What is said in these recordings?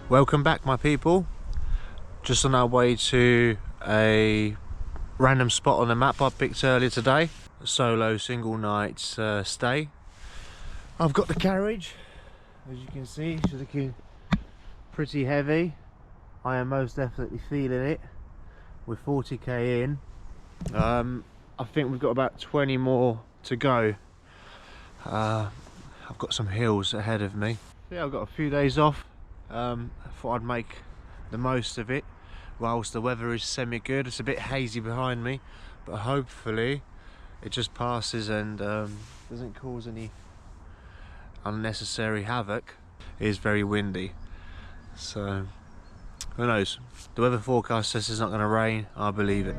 Welcome back, my people. Just on our way to a random spot on the map I picked earlier today. A solo single night stay. I've got the carriage, as you can see, it's looking pretty heavy. I am most definitely feeling it. We're 40k in. I think we've got about 20 more to go. I've got some hills ahead of me. Yeah, I've got a few days off. I thought I'd make the most of it whilst the weather is semi-good. It's a bit hazy behind me, but hopefully it just passes and doesn't cause any unnecessary havoc. It is very windy, so who knows. The weather forecast says it's not going to rain. I believe it.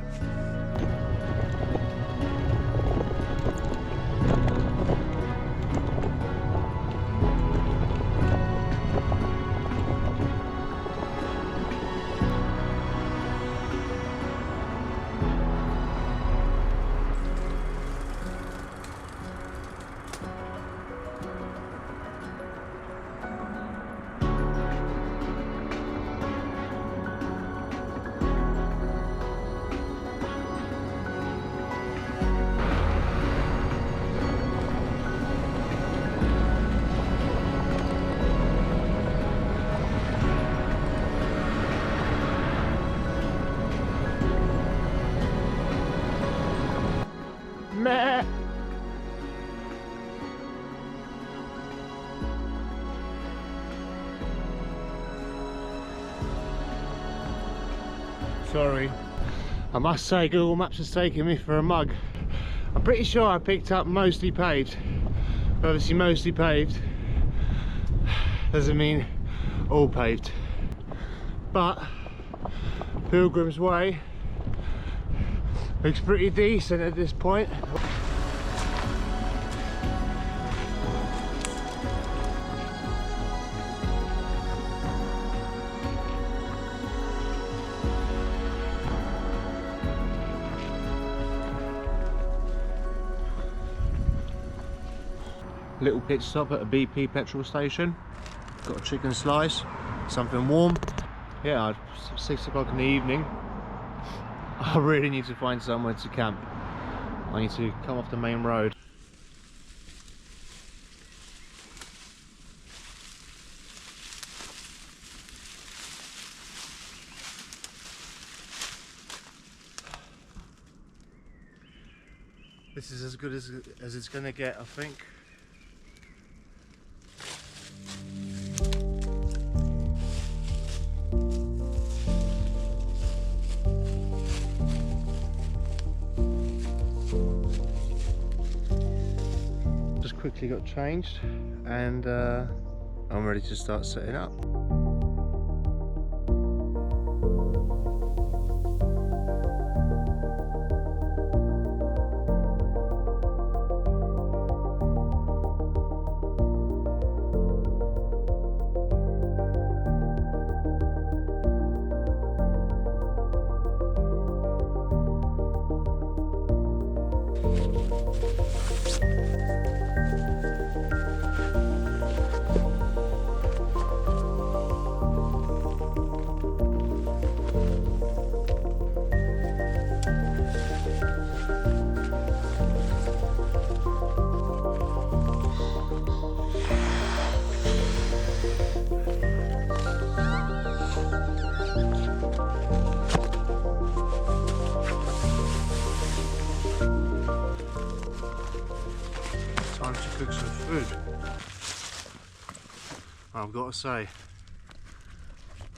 Meh. Sorry. I must say Google Maps has taken me for a mug. I'm pretty sure I picked up mostly paved. But obviously mostly paved doesn't mean all paved. But Pilgrim's Way looks pretty decent at this point. Little pit stop at a BP petrol station. Got a chicken slice, something warm. Yeah, it's 6 o'clock in the evening. I really need to find somewhere to camp. I need to come off the main road. This is as good as it's gonna get, I think. Quickly got changed and I'm ready to start setting up. Time to cook some food. I've got to say,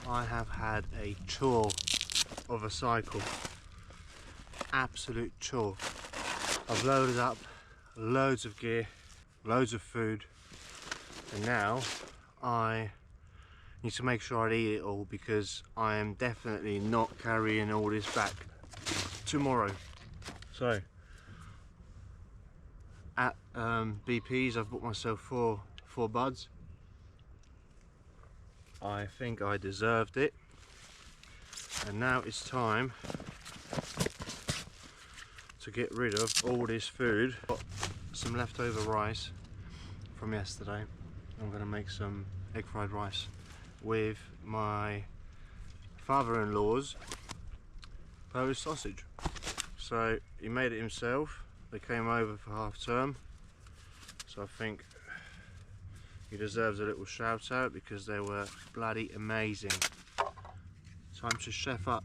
I have had a chore of a cycle. Absolute chore. I've loaded up loads of gear, loads of food, and now I need to make sure I eat it all, because I am definitely not carrying all this back tomorrow. So at BP's I've bought myself four buds. I think I deserved it, and now it's time to get rid of all this food. Got some leftover rice from yesterday. I'm going to make some egg fried rice with my father-in-law's Polish sausage. So he made it himself. They came over for half term, so I think he deserves a little shout out because they were bloody amazing. Time to chef up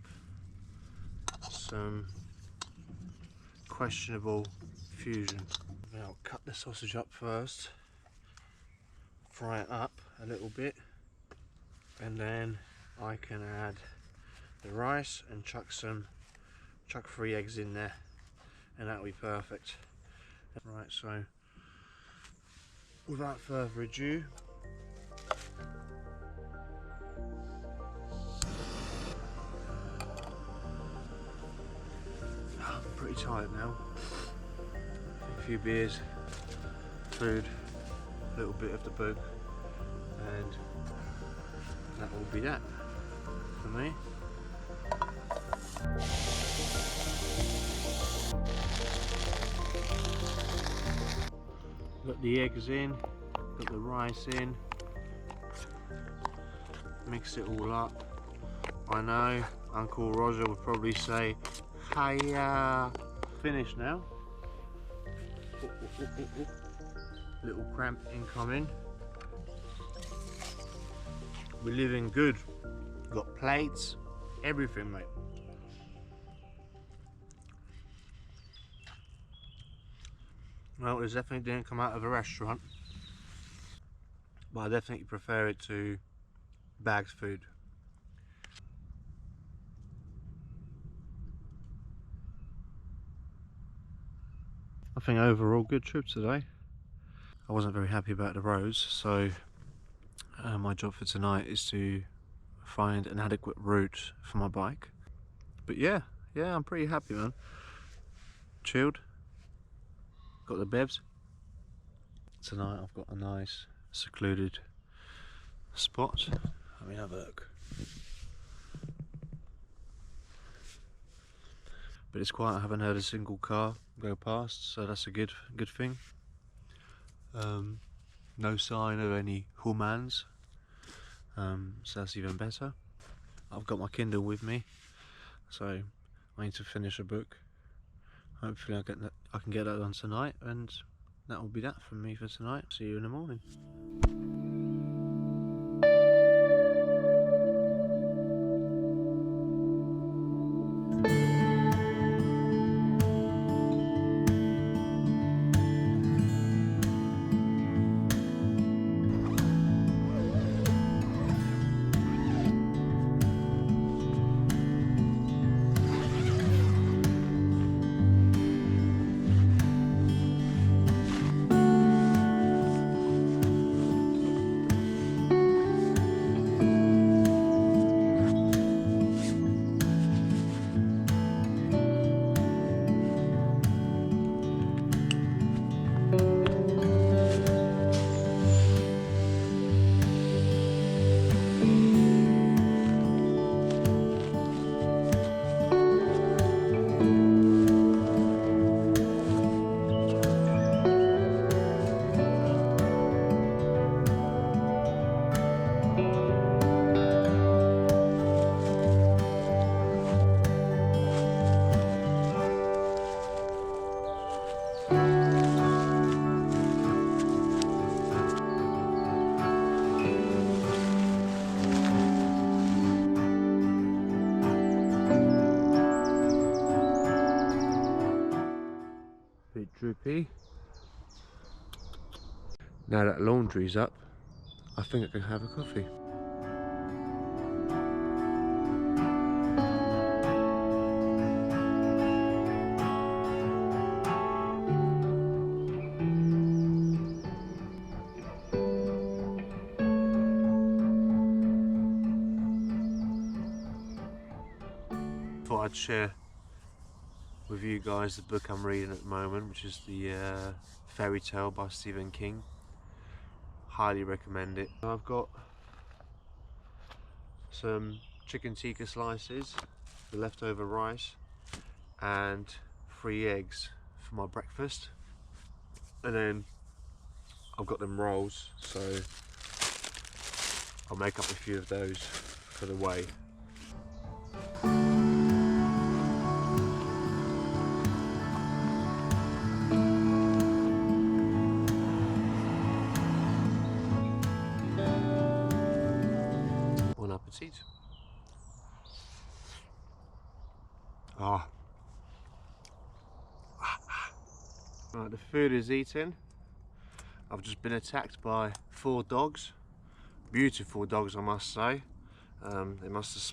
some questionable fusion. Now cut the sausage up first, fry it up a little bit, and then I can add the rice and chuck 3 eggs in there, and that'll be perfect. Right, so without further ado, I'm pretty tired now. A few beers, food, a little bit of the book, and that will be that for me. Got the eggs in, got the rice in, mix it all up. I know Uncle Roger would probably say, hiya. Finished now. Little cramp incoming. We're living good. Got plates, everything, mate. Well, it definitely didn't come out of a restaurant, but I definitely prefer it to bagged food. I think overall good trip today. I wasn't very happy about the roads, so my job for tonight is to find an adequate route for my bike. But yeah, I'm pretty happy, man. Chilled. Got the bevs. Tonight I've got a nice secluded spot. Let me have a look. But it's quiet. I haven't heard a single car go past, so that's a good thing. No sign of any humans, so that's even better. I've got my Kindle with me, so I need to finish a book. Hopefully I can get that done tonight, and that will be that from me for tonight. See you in the morning. Bit droopy. Now that laundry's up, I think I can have a coffee. Thought I'd share with you guys the book I'm reading at the moment, which is the Fairy Tale by Stephen King. Highly recommend it. I've got some chicken tikka slices, the leftover rice, and 3 eggs for my breakfast, and then I've got them rolls, so I'll make up a few of those. for the way. Bon appetit. Ah. Right, the food is eaten. I've just been attacked by 4 dogs. Beautiful dogs, I must say. They must have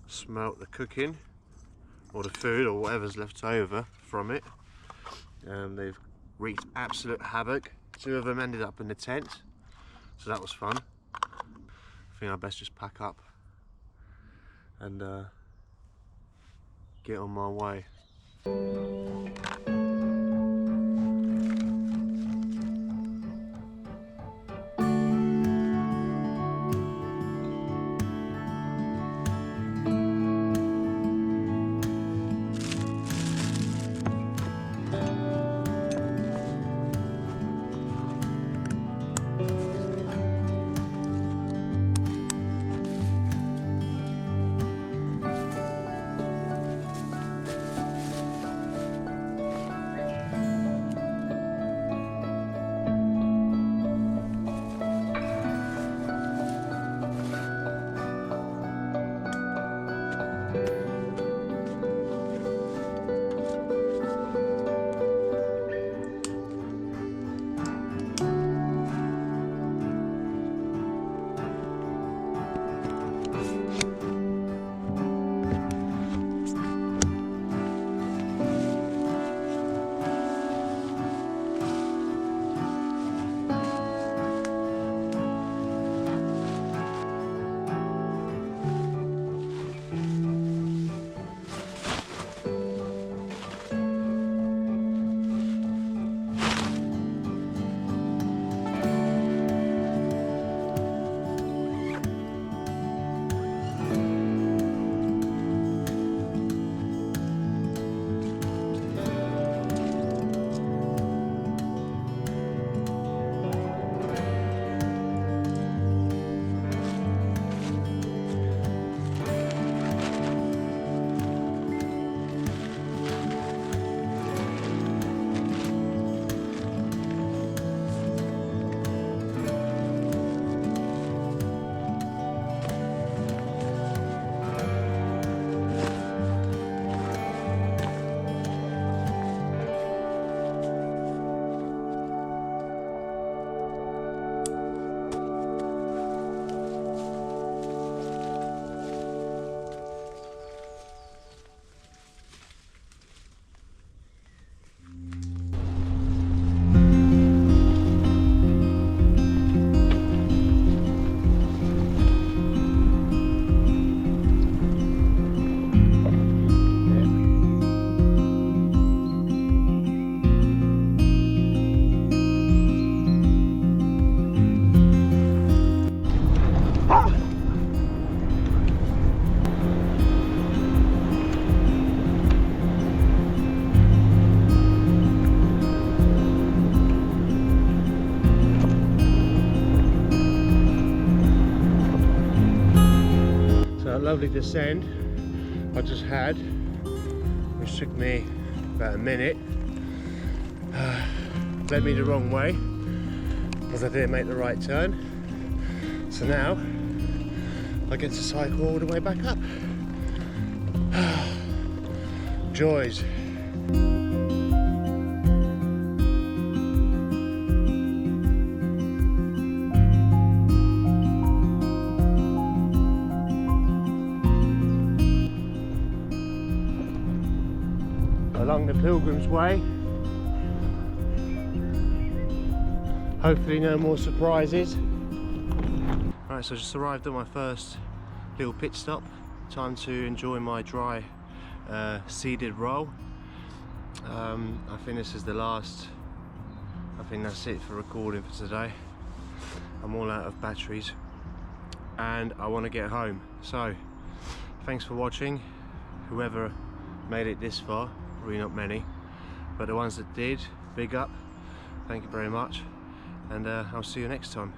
smelt the cooking or the food or whatever's left over from it. They've wreaked absolute havoc. 2 of them ended up in the tent, so that was fun. I think I best just pack up and get on my way. Lovely descent I just had, which took me about a minute. Led me the wrong way because I didn't make the right turn. So now I get to cycle all the way back up. Joys. Along the Pilgrim's Way. Hopefully no more surprises. Right, so I just arrived at my first little pit stop. Time to enjoy my dry seeded roll. I think this is the last. I think that's it for recording for today. I'm all out of batteries and I want to get home. So thanks for watching, whoever made it this far. Really not many, but the ones that did, big up, thank you very much, and I'll see you next time.